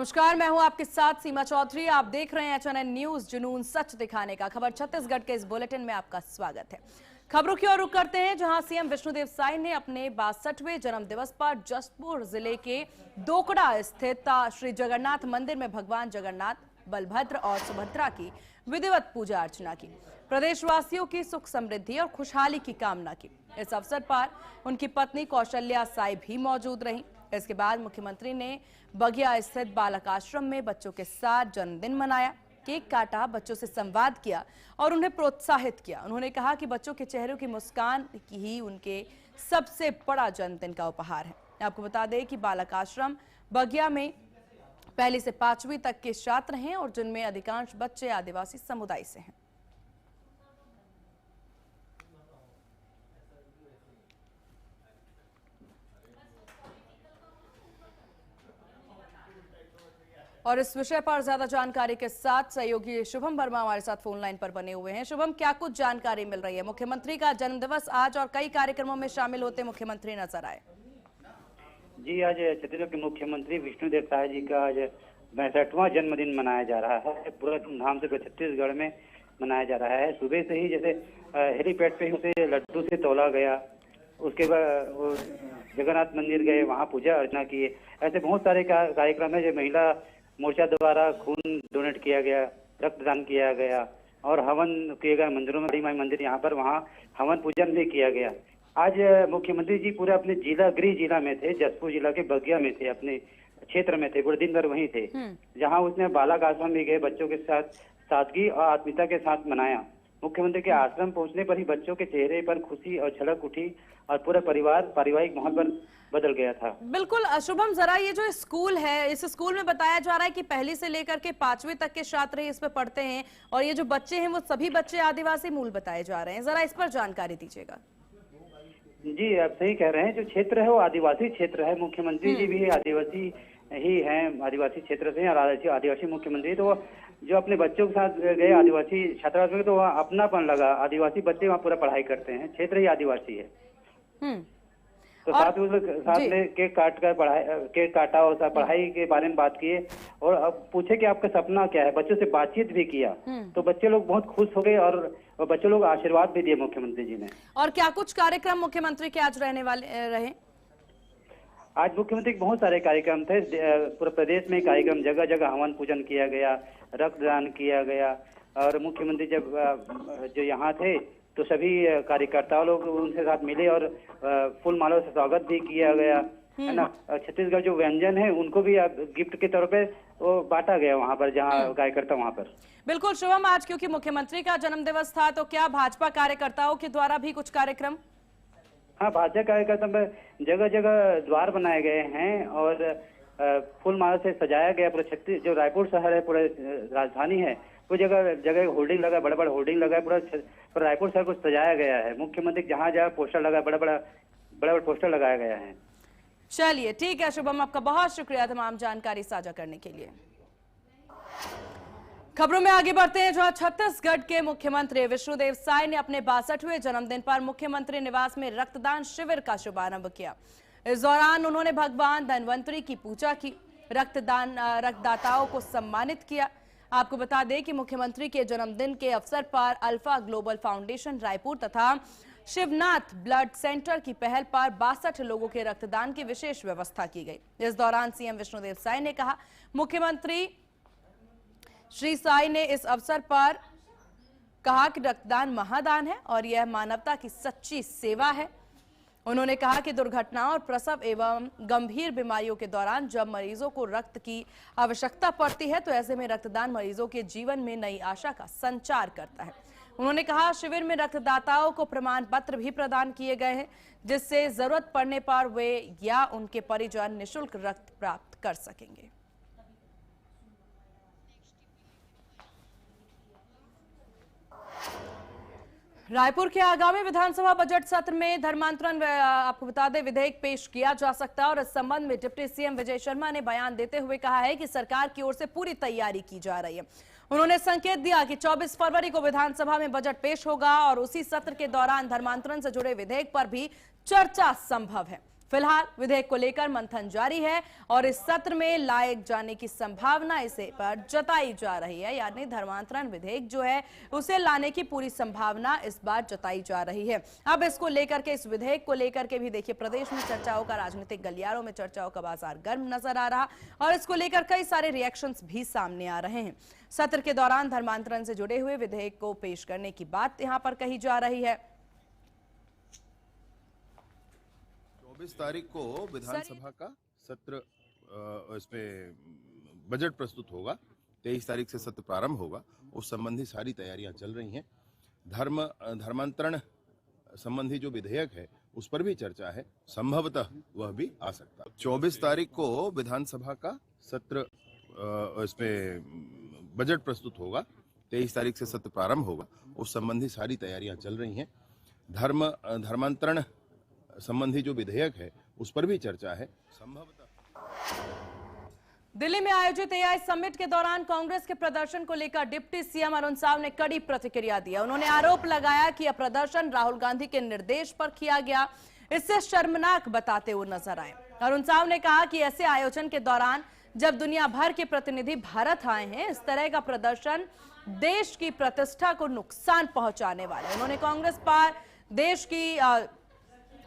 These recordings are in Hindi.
नमस्कार, मैं हूं आपके साथ सीमा चौधरी। आप देख रहे हैं एचएनएन न्यूज, जुनून सच दिखाने का। खबर छत्तीसगढ़ के इस बुलेटिन में आपका स्वागत है। खबरों की ओर रुख करते हैं, जहां सीएम विष्णुदेव साय ने अपने 62वें जन्मदिवस पर जशपुर जिले के दोकड़ा स्थित श्री जगन्नाथ मंदिर में भगवान जगन्नाथ, बलभद्र और सुभद्रा की विधिवत पूजा अर्चना की। प्रदेशवासियों की सुख समृद्धि और खुशहाली की कामना की। इस अवसर पर उनकी पत्नी कौशल्या साय भी मौजूद रहीं। इसके बाद मुख्यमंत्री ने बगिया स्थित बालक आश्रम में बच्चों के साथ जन्मदिन मनाया, केक काटा, बच्चों से संवाद किया और उन्हें प्रोत्साहित किया। उन्होंने कहा कि बच्चों के चेहरों की मुस्कान ही उनके सबसे बड़ा जन्मदिन का उपहार है। आपको बता दें कि बालक आश्रम बगिया में पहली से 5वीं तक के छात्र हैं और जिनमें अधिकांश बच्चे आदिवासी समुदाय से हैं। और इस विषय पर ज्यादा जानकारी के साथ सहयोगी शुभम वर्मा हमारे साथ फोन लाइन पर बने हुए हैं। शुभम, क्या कुछ जानकारी मिल रही है? मुख्यमंत्री का जन्मदिवस आज और कई कार्यक्रमों में शामिल होते मुख्यमंत्री नजर आए। जी, आज छत्तीसगढ़ के मुख्यमंत्री विष्णुदेव साय जी का आज 62वां जन्मदिन मनाया जा रहा है। पूरा धूमधाम से छत्तीसगढ़ में मनाया जा रहा है। सुबह से ही जैसे हेलीपैड पे उसे लड्डू से तोला गया, उसके बाद वो जगन्नाथ मंदिर गए, वहाँ पूजा अर्चना किए। ऐसे बहुत सारे कार्यक्रम है जो महिला मोर्चा द्वारा खून डोनेट किया गया, रक्तदान किया गया और हवन किए गए मंदिरों में। बड़ी माई मंदिर यहाँ पर, वहाँ हवन पूजन भी किया गया। आज मुख्यमंत्री जी पूरे अपने जिला, गृह जिला में थे, जशपुर जिला के बगिया में थे, अपने क्षेत्र में थे, पूरे दिन भर वहीं थे, जहाँ उसने बालक आश्रम भी गए, बच्चों के साथ सादगी और आत्मीयता के साथ मनाया। मुख्यमंत्री के आश्रम पहुंचने पर ही बच्चों के चेहरे पर खुशी और झलक उठी और पूरा परिवार पारिवारिक माहौल बदल गया था। बिल्कुल शुभम, जरा ये जो स्कूल है, इस स्कूल में बताया जा रहा है कि पहली से लेकर के 5वीं तक के छात्र इस पे पढ़ते हैं और ये जो बच्चे हैं वो सभी बच्चे आदिवासी मूल बताए जा रहे हैं। जरा इस पर जानकारी दीजिएगा। जी, आप सही कह रहे हैं। जो क्षेत्र है वो आदिवासी क्षेत्र है। मुख्यमंत्री जी भी आदिवासी ही हैं, आदिवासी क्षेत्र से और आदिवासी मुख्यमंत्री। तो जो अपने बच्चों के साथ गए आदिवासी छात्रावास में, तो वहाँ अपनापन लगा। आदिवासी बच्चे वहाँ पूरा पढ़ाई करते हैं, क्षेत्र ही आदिवासी है। तो साथ में केक काटा और पढ़ाई के बारे में बात किए और अब पूछे कि आपका सपना क्या है। बच्चों से बातचीत भी किया तो बच्चे लोग बहुत खुश हो गए और बच्चे लोग आशीर्वाद भी दिए मुख्यमंत्री जी ने। और क्या कुछ कार्यक्रम मुख्यमंत्री के आज रहने वाले रहे? आज मुख्यमंत्री के बहुत सारे कार्यक्रम थे। पूरे प्रदेश में कार्यक्रम, जगह जगह हवन पूजन किया गया, रक्तदान किया गया और मुख्यमंत्री जब जो यहाँ थे तो सभी कार्यकर्ताओं लोग उनके साथ मिले और फूल मालों से स्वागत भी किया गया, है ना। छत्तीसगढ़ जो व्यंजन है उनको भी गिफ्ट के तौर पे वो बांटा गया वहाँ पर, जहाँ कार्यकर्ता वहाँ पर। बिल्कुल शुभम, आज क्योंकि मुख्यमंत्री का जन्मदिवस था तो क्या भाजपा कार्यकर्ताओं के द्वारा भी कुछ कार्यक्रम? हाँ, भाजपा कार्यकर्ता में जगह जगह द्वार बनाए गए हैं और फूल माला से सजाया गया। पूरा छत्तीस, जो रायपुर शहर है, पूरा राजधानी है, वो जगह जगह होर्डिंग लगा, बड़ा बड़ा होर्डिंग लगा, पूरा रायपुर शहर को सजाया गया है। मुख्यमंत्री जहाँ जहाँ पोस्टर लगा, बड़ा बड़ा पोस्टर लगाया गया है। चलिए ठीक है शुभम, आपका बहुत शुक्रिया तमाम जानकारी साझा करने के लिए। खबरों में आगे बढ़ते हैं, जहां छत्तीसगढ़ के मुख्यमंत्री विष्णुदेव साय ने अपने 62वें जन्मदिन पर मुख्यमंत्री निवास में रक्तदान शिविर का शुभारंभ किया। इस दौरान उन्होंने भगवान धन्वंतरी की पूजा की, रक्तदाताओं को सम्मानित किया। आपको बता दें कि मुख्यमंत्री के जन्मदिन के अवसर पर अल्फा ग्लोबल फाउंडेशन रायपुर तथा शिवनाथ ब्लड सेंटर की पहल पर 62 लोगों के रक्तदान की विशेष व्यवस्था की गई। इस दौरान सीएम विष्णुदेव साय ने कहा, मुख्यमंत्री श्री साय ने इस अवसर पर कहा कि रक्तदान महादान है और यह मानवता की सच्ची सेवा है। उन्होंने कहा कि दुर्घटनाओं और प्रसव एवं गंभीर बीमारियों के दौरान जब मरीजों को रक्त की आवश्यकता पड़ती है तो ऐसे में रक्तदान मरीजों के जीवन में नई आशा का संचार करता है। उन्होंने कहा, शिविर में रक्तदाताओं को प्रमाण पत्र भी प्रदान किए गए हैं, जिससे जरूरत पड़ने पर वे या उनके परिजन निःशुल्क रक्त प्राप्त कर सकेंगे। रायपुर के आगामी विधानसभा बजट सत्र में धर्मांतरण, आपको बता दें, विधेयक पेश किया जा सकता है और इस संबंध में डिप्टी सीएम विजय शर्मा ने बयान देते हुए कहा है कि सरकार की ओर से पूरी तैयारी की जा रही है। उन्होंने संकेत दिया कि 24 फरवरी को विधानसभा में बजट पेश होगा और उसी सत्र के दौरान धर्मांतरण से जुड़े विधेयक पर भी चर्चा संभव है। फिलहाल विधेयक को लेकर मंथन जारी है और इस सत्र में लाए जाने की संभावना इसे पर जताई जा रही है, यानी धर्मांतरण विधेयक जो है उसे लाने की पूरी संभावना इस बार जताई जा रही है। अब इसको लेकर के, इस विधेयक को लेकर के भी देखिए प्रदेश में चर्चाओं का, राजनीतिक गलियारों में चर्चाओं का बाजार गर्म नजर आ रहा और इसको लेकर कई सारे रिएक्शंस भी सामने आ रहे हैं। सत्र के दौरान धर्मांतरण से जुड़े हुए विधेयक को पेश करने की बात यहां पर कही जा रही है। 24 तारीख को विधानसभा का सत्र, इसमें बजट प्रस्तुत होगा। 23 तारीख से सत्र प्रारंभ होगा। उस संबंधी सारी तैयारियां चल रही हैं। धर्मांतरण संबंधी जो विधेयक है उस पर भी चर्चा है, संभवतः वह भी आ सकता है। 24 तारीख को विधानसभा का सत्र, इसमें बजट प्रस्तुत होगा। 23 तारीख से सत्र प्रारंभ होगा। उस संबंधी सारी तैयारियां चल रही हैं। धर्मांतरण संबंधी जो विधेयक है उस पर भी चर्चा है, संभवतः। दिल्ली में आयोजित एआई समिट के दौरान कांग्रेस के प्रदर्शन को लेकर डिप्टी सीएम अरुण साव ने कड़ी प्रतिक्रिया दी। उन्होंने आरोप लगाया कि यह प्रदर्शन राहुल गांधी के निर्देश पर किया गया, इससे शर्मनाक बताते हुए नजर आए। अरुण साव ने कहा कि ऐसे आयोजन के दौरान जब दुनिया भर के प्रतिनिधि भारत आए हैं, इस तरह का प्रदर्शन देश की प्रतिष्ठा को नुकसान पहुंचाने वाला है। उन्होंने कांग्रेस पर देश की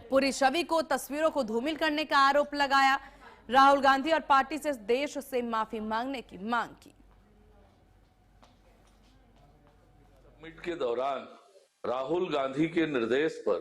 पूरी छवि को, तस्वीरों को धूमिल करने का आरोप लगाया। राहुल गांधी और पार्टी से देश से माफी मांगने की मांग की। समिट के दौरान राहुल गांधी के निर्देश पर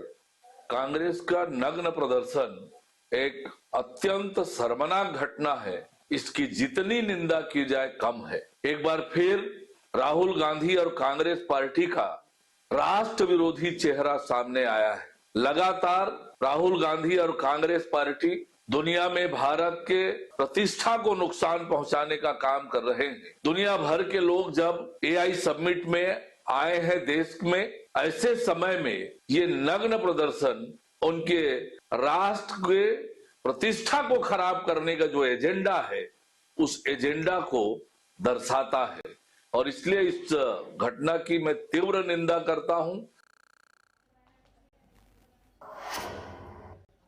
कांग्रेस का नग्न प्रदर्शन एक अत्यंत शर्मनाक घटना है। इसकी जितनी निंदा की जाए कम है। एक बार फिर राहुल गांधी और कांग्रेस पार्टी का राष्ट्र विरोधी चेहरा सामने आया है। लगातार राहुल गांधी और कांग्रेस पार्टी दुनिया में भारत के प्रतिष्ठा को नुकसान पहुंचाने का काम कर रहे हैं। दुनिया भर के लोग जब एआई समिट में आए हैं देश में, ऐसे समय में ये नग्न प्रदर्शन उनके राष्ट्र के प्रतिष्ठा को खराब करने का जो एजेंडा है, उस एजेंडा को दर्शाता है और इसलिए इस घटना की मैं तीव्र निंदा करता हूं।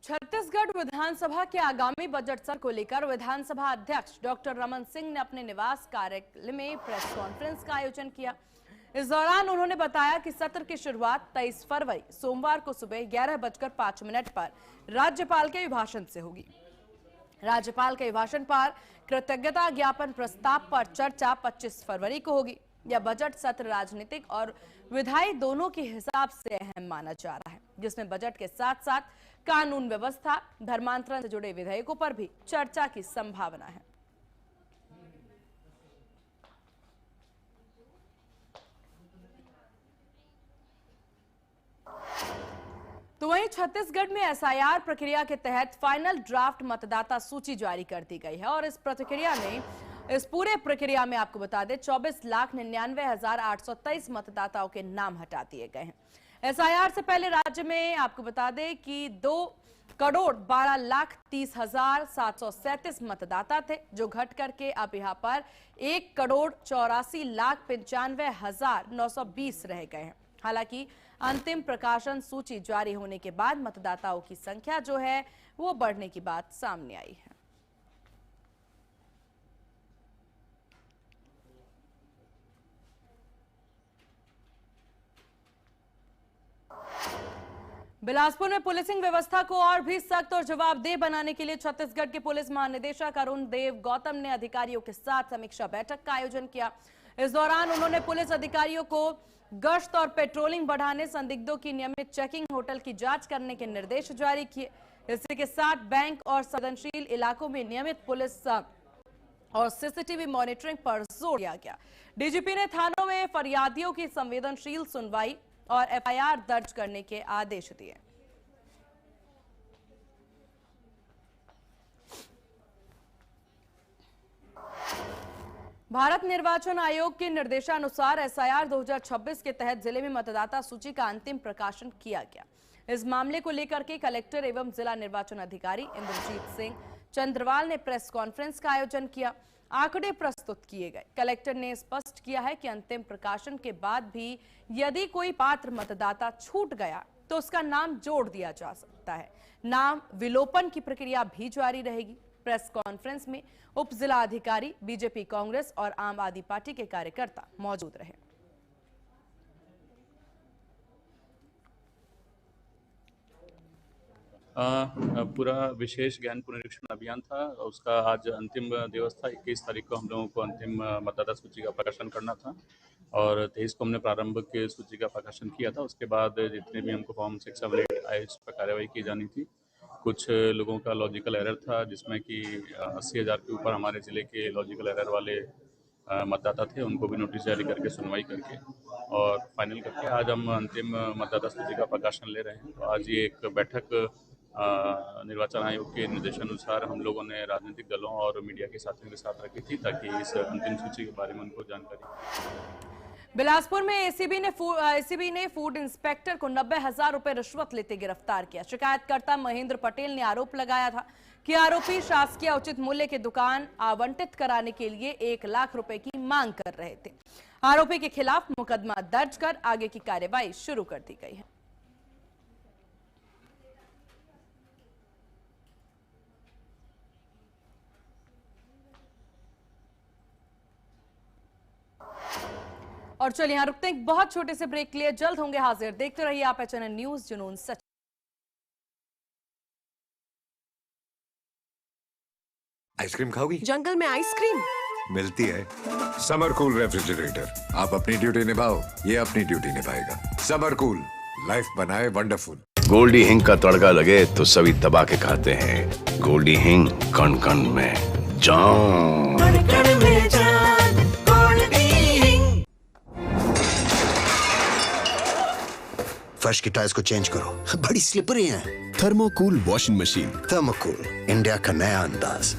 छत्तीसगढ़ विधानसभा के आगामी बजट सत्र को लेकर विधानसभा अध्यक्ष डॉक्टर रमन सिंह ने अपने निवास कार्यालय में प्रेस कॉन्फ्रेंस का आयोजन किया। इस दौरान उन्होंने बताया कि सत्र की शुरुआत 23 फरवरी सोमवार को सुबह 11:05 पर राज्यपाल के अभिभाषण से होगी। राज्यपाल के अभिभाषण पर कृतज्ञता ज्ञापन प्रस्ताव पर चर्चा 25 फरवरी को होगी। यह बजट सत्र राजनीतिक और विधायी दोनों के हिसाब से अहम माना जा रहा है, जिसमें बजट के साथ साथ कानून व्यवस्था, धर्मांतरण से जुड़े विधेयकों पर भी चर्चा की संभावना है। तो वहीं छत्तीसगढ़ में एसआईआर प्रक्रिया के तहत फाइनल ड्राफ्ट मतदाता सूची जारी कर दी गई है और इस पूरे प्रक्रिया में आपको बता दें 24,99,823 मतदाताओं के नाम हटा दिए गए हैं। एसआईआर से पहले राज्य में आपको बता दें कि 2,12,30,737 मतदाता थे, जो घट करके अब यहां पर 1,84,95,920 रह गए हैं। हालांकि अंतिम प्रकाशन सूची जारी होने के बाद मतदाताओं की संख्या जो है वो बढ़ने की बात सामने आई है। बिलासपुर में पुलिसिंग व्यवस्था को और भी सख्त और जवाबदेह बनाने के लिए छत्तीसगढ़ के पुलिस महानिदेशक अरुण देव गौतम ने अधिकारियों के साथ समीक्षा बैठक का आयोजन किया। इस दौरान उन्होंने पुलिस अधिकारियों को गश्त और पेट्रोलिंग बढ़ाने, संदिग्धों की नियमित चेकिंग, होटल की जांच करने के निर्देश जारी किए। इसी के साथ बैंक और संवेदनशील इलाकों में नियमित पुलिस और सीसीटीवी मॉनिटरिंग पर जोर दिया गया। डीजीपी ने थानों में फरियादियों की संवेदनशील सुनवाई और एफआईआर दर्ज करने के आदेश दिए। भारत निर्वाचन आयोग के निर्देशानुसार एसआईआर 2026 के तहत जिले में मतदाता सूची का अंतिम प्रकाशन किया गया। इस मामले को लेकर के कलेक्टर एवं जिला निर्वाचन अधिकारी इंद्रजीत सिंह चंद्रवाल ने प्रेस कॉन्फ्रेंस का आयोजन किया। आंकड़े प्रस्तुत किए गए। कलेक्टर ने स्पष्ट किया है कि अंतिम प्रकाशन के बाद भी यदि कोई पात्र मतदाता छूट गया तो उसका नाम जोड़ दिया जा सकता है। नाम विलोपन की प्रक्रिया भी जारी रहेगी। प्रेस कॉन्फ्रेंस में उप जिला अधिकारी, बीजेपी, कांग्रेस और आम आदमी पार्टी के कार्यकर्ता मौजूद रहे। पूरा विशेष गहन पुनरीक्षण अभियान था। उसका आज अंतिम दिवस था। 21 तारीख को हम लोगों को अंतिम मतदाता सूची का प्रकाशन करना था और 23 को हमने प्रारंभिक सूची का प्रकाशन किया था। उसके बाद जितने भी हमको फॉर्म 6, 7, 8 आए, इस पर कार्रवाई की जानी थी। कुछ लोगों का लॉजिकल एरर था, जिसमें कि 80,000 के ऊपर हमारे ज़िले के लॉजिकल एरर वाले मतदाता थे। उनको भी नोटिस जारी करके, सुनवाई करके और फाइनल करके आज हम अंतिम मतदाता सूची का प्रकाशन ले रहे हैं। तो आज ये एक बैठक निर्वाचन आयोग के निर्देशानुसार हम लोगों ने राजनीतिक दलों और मीडिया के साथियों के साथ रखी थी, ताकि इस अंतिम सूची के बारे में उनको जानकारी। बिलासपुर में एसीबी ने फूड इंस्पेक्टर को 90,000 रुपए रिश्वत लेते गिरफ्तार किया। शिकायतकर्ता महेंद्र पटेल ने आरोप लगाया था कि आरोपी शासकीय उचित मूल्य की दुकान आवंटित कराने के लिए 1 लाख रुपए की मांग कर रहे थे। आरोपी के खिलाफ मुकदमा दर्ज कर आगे की कार्रवाई शुरू कर दी गई है। और चलिए यहां रुकते हैं एक बहुत छोटे से ब्रेक के लिए। जल्द होंगे हाजिर। देखते रहिए आप HNN न्यूज, जुनून सच। आइसक्रीम खाओगी? जंगल में आइसक्रीम मिलती है। समर कूल रेफ्रिजरेटर, आप अपनी ड्यूटी निभाओ, ये अपनी ड्यूटी निभाएगा। समर कूल, लाइफ बनाए वंडरफुल। गोल्डी हिंग का तड़का लगे तो सभी दबा के खाते हैं। गोल्डी हिंग, कण कण में जान। फर्श की टाइल्स को चेंज करो, बड़ी स्लिपरी हैं। थर्मोकूल वॉशिंग मशीन। थर्मोकूल, इंडिया का नया अंदाज।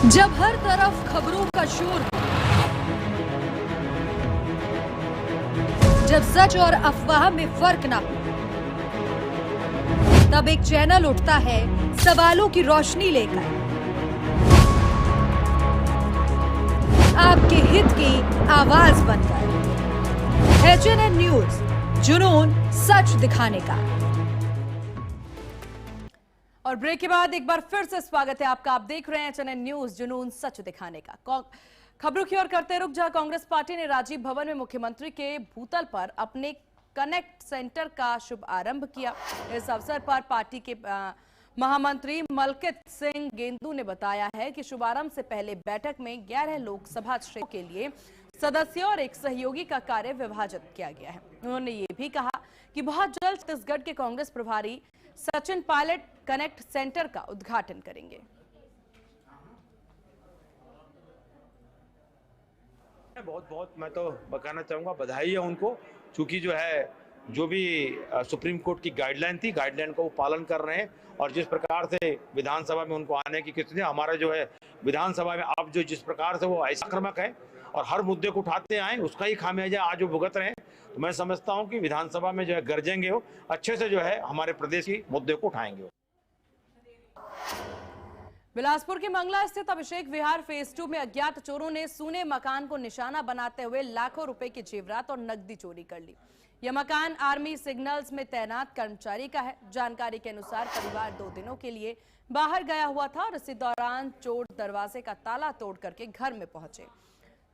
जब हर तरफ खबरों का शोर, जब सच और अफवाह में फर्क ना हो, तब एक चैनल उठता है सवालों की रोशनी लेकर, आपके हित की आवाज बनकर। HNN न्यूज, जुनून सच दिखाने का। और ब्रेक के बाद एक बार फिर से स्वागत है आपका। आप देख रहे हैं HNN न्यूज, जुनून सच दिखाने का। खबरों की ओर करते रुक, जहां कांग्रेस पार्टी ने राजीव भवन में मुख्यमंत्री के भूतल पर अपने कनेक्ट सेंटर का शुभ आरंभ किया। इस अवसर पर पार्टी के महामंत्री मलकित सिंह गेंदू ने बताया है कि शुभारंभ से पहले बैठक में 11 लोकसभा क्षेत्र के लिए सदस्यों और एक सहयोगी का कार्य विभाजित किया गया है। उन्होंने ये भी कहा कि बहुत जल्द छत्तीसगढ़ के कांग्रेस प्रभारी सचिन पायलट कनेक्ट सेंटर का उद्घाटन करेंगे। बहुत मैं तो बताना चाहूंगा, बधाई है उनको, क्योंकि जो भी सुप्रीम कोर्ट की गाइडलाइन थी, गाइडलाइन का वो पालन कर रहे हैं। और जिस प्रकार से विधानसभा में उनको आने की कितने, हमारा विधानसभा में अब जिस प्रकार से वो ऐसा आक्रामक है और हर मुद्दे को उठाते आए, उसका ही खामियाजा आज वो भुगत रहे हैं। तो मैं समझता हूं कि विधानसभा में गरजेंगे, वो अच्छे से हमारे प्रदेश की मुद्दे को उठाएंगे। बिलासपुर के मंगला स्थित अभिषेक विहार फेज 2 में अज्ञात चोरों ने सूने मकान को निशाना बनाते हुए लाखों रुपए के जेवरात और नकदी चोरी कर ली। यह मकान आर्मी सिग्नल्स में तैनात कर्मचारी का है। जानकारी के अनुसार परिवार 2 दिनों के लिए बाहर गया हुआ था और इसी दौरान चोर दरवाजे का ताला तोड़ करके घर में पहुंचे,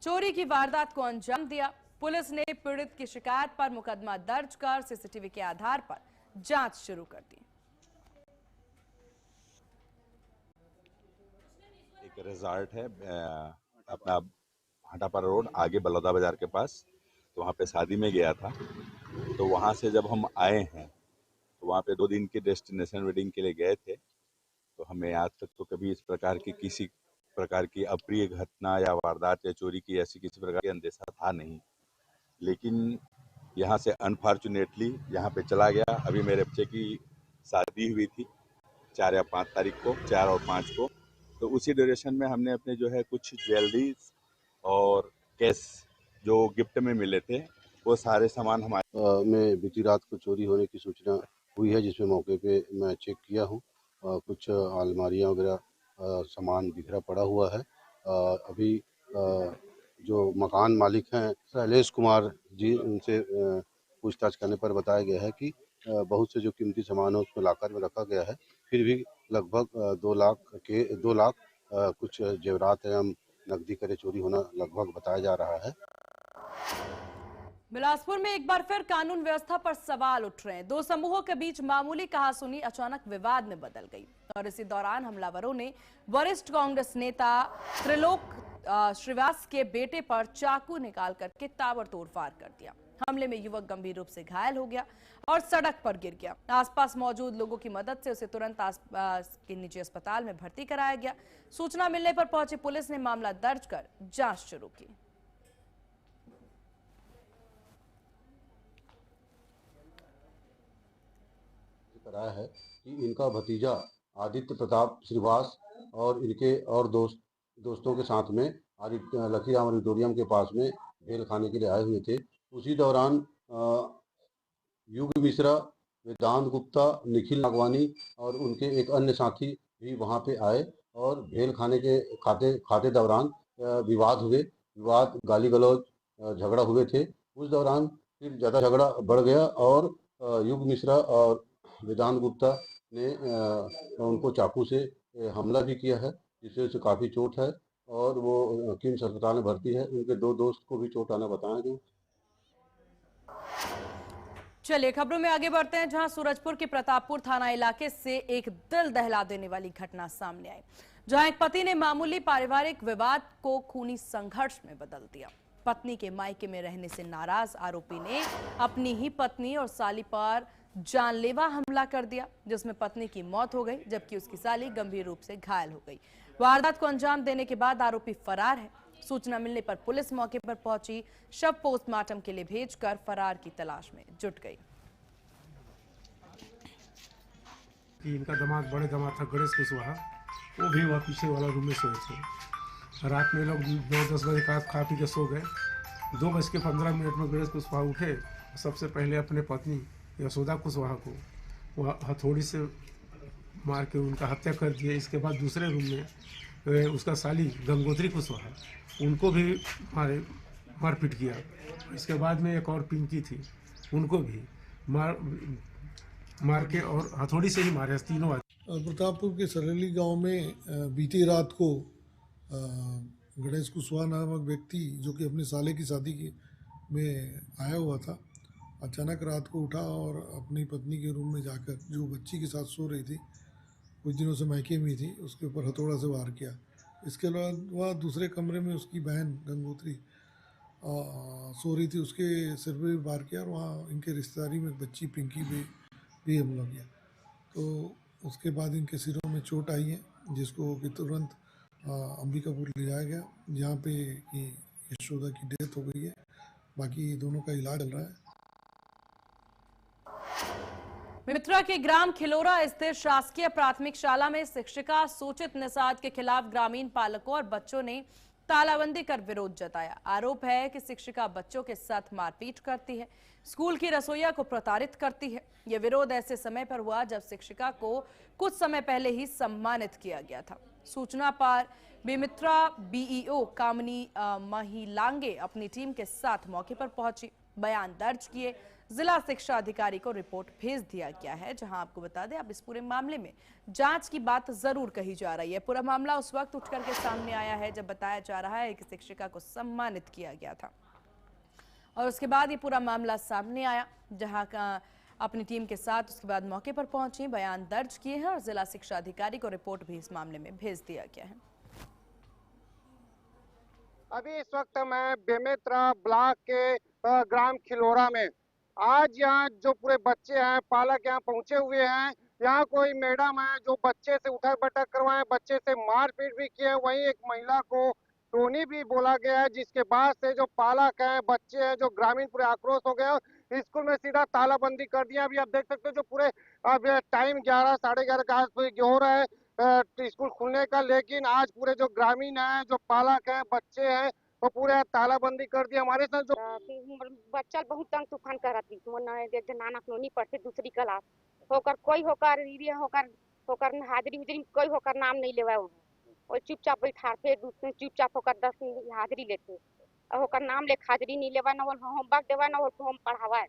चोरी की वारदात को अंजाम दिया। पुलिस ने पीड़ित की शिकायत पर मुकदमा दर्ज कर सीसीटीवी के आधार पर जांच शुरू कर दी। एक रिजॉर्ट है अपना हाटापारा रोड आगे बलौदा बाजार के पास, तो वहाँ पे शादी में गया था। तो वहाँ से जब हम आए हैं तो वहाँ पे 2 दिन के डेस्टिनेशन वेडिंग के लिए गए थे। तो हमें आज तक तो कभी इस प्रकार की किसी प्रकार की अप्रिय घटना या वारदात या चोरी की ऐसी किसी प्रकार की अंदेशा था नहीं, लेकिन यहाँ से अनफॉर्चुनेटली यहाँ पे चला गया। अभी मेरे बच्चे की शादी हुई थी 4 या 5 तारीख को, 4 और 5 को। तो उसी ड्यूरेशन में हमने अपने कुछ ज्वेलरीज और कैश जो गिफ्ट में मिले थे, वो सारे सामान हमारे में बीती रात को चोरी होने की सूचना हुई है, जिसमें मौके पे मैं चेक किया हूँ। कुछ अलमारियाँ वगैरह सामान बिखरा पड़ा हुआ है। अभी जो मकान मालिक हैं शैलेश कुमार जी, उनसे पूछताछ करने पर बताया गया है कि बहुत से जो कीमती सामान है उसको लॉकर में रखा गया है। फिर भी लगभग 2 लाख कुछ जेवरात एवं नकदी करे चोरी होना लगभग बताया जा रहा है। बिलासपुर में एक बार फिर कानून व्यवस्था पर सवाल उठ रहे हैं। दो समूहों के बीच मामूली कहासुनी अचानक विवाद में बदल गई और इसी दौरान हमलावरों ने वरिष्ठ कांग्रेस नेता त्रिलोक श्रीवास के बेटे पर चाकू निकाल करके ताबड़तोड़ वार कर दिया। हमले में युवक गंभीर रूप से घायल हो गया और सड़क पर गिर गया। आसपास मौजूद लोगों की मदद से उसे तुरंत आसपास के निजी अस्पताल में भर्ती कराया गया। सूचना मिलने पर पहुंची पुलिस ने मामला दर्ज कर जांच शुरू की। कराया है कि इनका भतीजा आदित्य प्रताप श्रीवास और इनके और दोस्तों के साथ में लकीराम ऑडिटोरियम के पास में भेल खाने के लिए आए हुए थे। उसी दौरान युग मिश्रा, वेदांत गुप्ता, निखिल नागवानी और उनके एक अन्य साथी भी वहां पे आए और भेल खाने के खाते दौरान विवाद गाली गलौज झगड़ा हुए थे। उस दौरान फिर ज़्यादा झगड़ा बढ़ गया और युग मिश्रा और वेदांत गुप्ता ने उनको चाकू से हमला भी किया है, जिससे उसे काफ़ी चोट है और वो किम्स अस्पताल में भर्ती है। उनके 2 दोस्त को भी चोट आना बताया गया। चलिए खबरों में आगे बढ़ते हैं, जहां सूरजपुर के प्रतापपुर थाना इलाके से एक दिल दहला देने वाली घटना सामने आई, जहां एक पति ने मामूली पारिवारिक विवाद को खूनी संघर्ष में बदल दिया। पत्नी के मायके में रहने से नाराज आरोपी ने अपनी ही पत्नी और साली पर जानलेवा हमला कर दिया, जिसमें पत्नी की मौत हो गई जबकि उसकी साली गंभीर रूप से घायल हो गई। वारदात को अंजाम देने के बाद आरोपी फरार है। सूचना मिलने पर पुलिस मौके पर पहुंची, शव पोस्टमार्टम के लिए भेजकर फरार की तलाश में जुट गई। इनका दामाद, बड़े दामाद था गणेश कुशवाहा, वो भी वह पीछे वाला रूम में सोए थे। रात में लोग 9-10 बजे का खा पी के सो गए। 2:15 में गणेश कुशवाहा उठे। सबसे पहले अपने पत्नी यशोदा कुशवाहा को वह हथौड़ी से मार के उनका हत्या कर दिया। इसके बाद दूसरे रूम में उसका साली गंगोत्री कुशवाहा, उनको भी मारपीट किया। इसके बाद में एक और पिंकी थी, उनको भी मार के और हथौड़ी से ही मारे तीनों। प्रतापपुर के सरेली गांव में बीती रात को गणेश कुशवाहा नामक व्यक्ति, जो कि अपने साले की शादी में आया हुआ था, अचानक रात को उठा और अपनी पत्नी के रूम में जाकर, जो बच्ची के साथ सो रही थी, कुछ दिनों से मायके में थी, उसके ऊपर हथौड़ा से वार किया। इसके बाद वह दूसरे कमरे में उसकी बहन गंगोत्री सो रही थी, उसके सिर पर भी वार किया और वहाँ इनके रिश्तेदारी में बच्ची पिंकी भी हमला किया। तो उसके बाद इनके सिरों में चोट आई है, जिसको कि तुरंत अंबिकापुर ले जाया गया, जहाँ पे कि यशोदा की डेथ हो गई है। बाकी दोनों का इलाज चल रहा है। मित्रा के ग्राम खिलोरा स्थित शासकीय प्राथमिक शाला में शिक्षिका सूचित निषाद के खिलाफ ग्रामीण पालकों और बच्चों ने तालाबंदी कर विरोध जताया। आरोप है कि शिक्षिका बच्चों के साथ मारपीट करती है, स्कूल की रसोइया को प्रताड़ित करती है। यह विरोध ऐसे समय पर हुआ जब शिक्षिका को कुछ समय पहले ही सम्मानित किया गया था। सूचना पर बेमित्रा बीईओ कामनी महिलांगे अपनी टीम के साथ मौके पर पहुंची, बयान दर्ज किए, जिला शिक्षा अधिकारी को रिपोर्ट भेज दिया गया है। जहां आपको बता दें, अब इस पूरे मामले में जांच की बात जरूर कही जा रही है। पूरा मामला उस वक्त उठ करके सामने आया है जब बताया जा रहा है कि शिक्षिका को सम्मानित किया गया था और उसके बाद ये पूरा मामला सामने आया, जहां का अपनी टीम के साथ उसके बाद मौके पर पहुंची, बयान दर्ज किए हैं और जिला शिक्षा अधिकारी को रिपोर्ट भी इस मामले में भेज दिया गया है। अभी इस वक्त मैं बेमेतरा ब्लॉक के ग्राम खिलोरा में, आज यहाँ जो पूरे बच्चे हैं, पालक यहाँ पहुंचे हुए हैं। यहाँ कोई मैडम है जो बच्चे से उठक बैठक करवाए, बच्चे से मारपीट भी किए। वहीं एक महिला को टोनी भी बोला गया है, जिसके बाद से जो पालक हैं, बच्चे हैं, जो ग्रामीण पूरे आक्रोश हो गए। स्कूल में सीधा तालाबंदी कर दिया। अभी आप देख सकते हो जो पूरे अब टाइम 11 साढ़े 11 का हो रहा है स्कूल खुलने का, लेकिन आज पूरे जो ग्रामीण हैं, जो पालक हैं, बच्चे हैं, वो पूरे तालाबंदी कर दिया। हमारे साथ जो बच्चा बहुत तंग तूफान करती नाना नोनी पढ़ते दूसरी क्लास होकर कोई होकर हाजिरी हुजरी कोई होकर नाम नहीं लेवा और चुपचाप बैठा फिर दूसरे चुपचाप होकर 10 दिन हाजिरी लेते और होकर नाम ले हाजिरी नहीं लेवा ना होमवर्क देवा ना होम पढ़ावा है।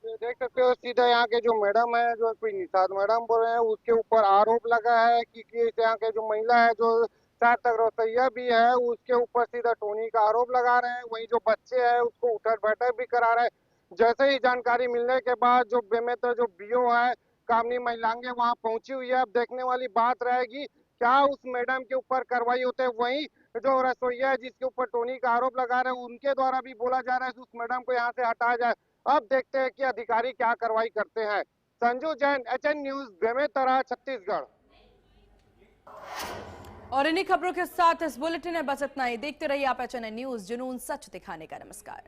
देख सकते हो सीधा यहाँ के जो मैडम है, जो कोई निषाद मैडम बोल रहे हैं, उसके ऊपर आरोप लगा है कि यहाँ के जो महिला है जो शायद तक रसोईया भी है, उसके ऊपर सीधा टोनी का आरोप लगा रहे हैं। वहीं जो बच्चे हैं उसको उठक बैठक भी करा रहे हैं। जैसे ही जानकारी मिलने के बाद जो बेमेतरा जो बीओ है कामनी महिलांगे वहां पहुंची हुई है। अब देखने वाली बात रहेगी क्या उस मैडम के ऊपर कार्रवाई होते है। वहीं जो रसोईया है जिसके ऊपर टोनी का आरोप लगा रहे हैं उनके द्वारा भी बोला जा रहा है उस मैडम को यहाँ से हटाया जाए। अब देखते हैं कि अधिकारी क्या कार्रवाई करते हैं। Sanju Jain, HN news, Bemetara, Chhattisgarh. और इन्हीं खबरों के साथ इस बुलेटिन में बस इतना ही। देखते रहिए आप HN न्यूज, जुनून सच दिखाने का। नमस्कार।